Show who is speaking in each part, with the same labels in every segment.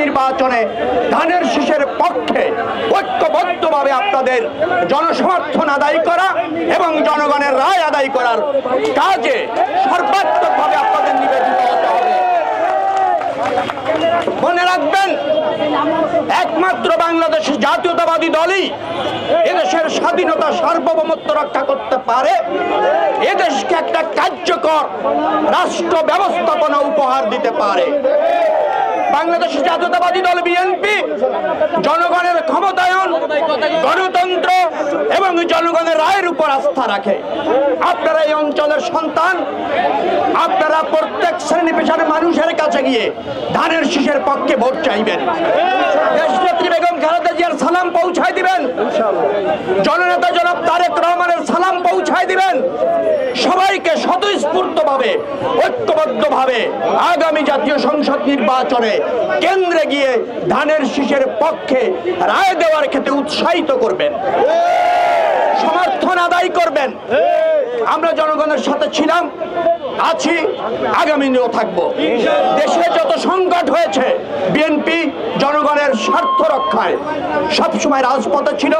Speaker 1: নির্বাচনে ধানের শীষের পক্ষে ঐক্যবদ্ধভাবে আপনাদের জনসমর্থন আদায় করা এবং জনগণের রায় আদায় করার কাজে সর্বাত্মকভাবে আপনাদের নিবেদিত হতে হবে। মনে রাখবেন, একমাত্র বাংলাদেশ জাতীয়তাবাদী দলই এদেশের স্বাধীনতা সার্বভৌমত্ব রক্ষা করতে পারে, এদেশকে একটা কার্যকর রাষ্ট্র ব্যবস্থাপনা উপহার দিতে পারে। বাংলাদেশ জাতীয়তাবাদী দল বিএনপি জনগণের ক্ষমতায়ন, গণতন্ত্র এবং জনগণের রায়ের উপর আস্থা রাখে। আপনারা এই অঞ্চলের সন্তান, আপনারা প্রত্যেক শ্রেণী পেশার মানুষের কাছে গিয়ে ধানের শীষের পক্ষে ভোট চাইবেন। দেশনেত্রী বেগম খালেদা জিয়ার সালাম পৌঁছায় দিবেন, জননেতা জনাব তারেক রহমানের সালাম পৌঁছায় দিবেন। সবাইকে স্বতঃস্ফূর্তভাবে ঐক্যবদ্ধভাবে আগামী জাতীয় সংসদ নির্বাচনে কেন্দ্রে গিয়ে ধানের শীষের পক্ষে রায় দেওয়ার ক্ষেত্রে উৎসাহিত করবেন, সমর্থন আদায় করবেন। আমরা জনগণের সাথে ছিলাম, আছি, আগামী দিনেও থাকবো। দেশে যত সংকট হয়েছে বিএনপি জনগণের স্বার্থ রক্ষায় সবসময় রাজপথে ছিল,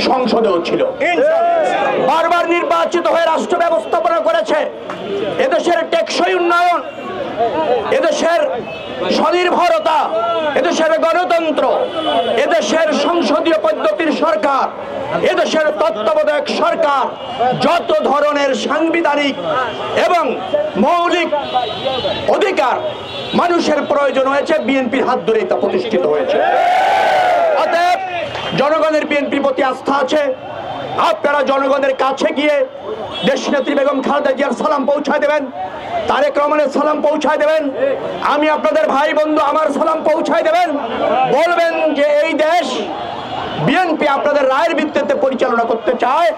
Speaker 1: সংসদেও ছিল। বারবার নির্বাচিত হয়ে রাষ্ট্র ব্যবস্থাপনা করেছে। এদেশের টেকসই উন্নয়ন, এদেশের স্বনির্ভরতা, এদেশের গণতন্ত্র, এদেশের সংসদীয় পদ্ধতির সরকার, এদেশের তত্ত্বাবধায়ক সরকার, যত ধরনের সাংবিধানিক এবং মৌলিক অধিকার মানুষের প্রয়োজন হয়েছে বিএনপির হাত ধরেই তা প্রতিষ্ঠিত হয়েছে। অতএব জনগণের বিএনপির প্রতি আস্থা আছে। আপনারা জনগণের কাছে গিয়ে দেশনেত্রী বেগম খালেদা জিয়ার সালাম পৌঁছায় দেবেন, তারেক রহমানের সালাম পৌঁছায় দেবেন, আমি আপনাদের ভাই বন্ধু আমার সালাম পৌঁছায় দেবেন। বলবেন যে এই দেশ বিএনপি আপনাদের রায়ের ভিত্তিতে পরিচালনা করতে চায়,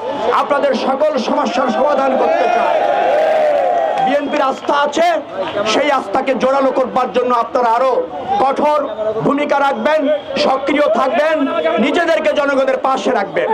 Speaker 1: আপনাদের সকল সমস্যার সমাধান করতে চায়। বিএনপির আস্থা আছে, সেই আস্থাকে জোরালো করবার জন্য আপনারা আরো কঠোর ভূমিকা রাখবেন, সক্রিয় থাকবেন, নিজেদেরকে জনগণের পাশে রাখবেন।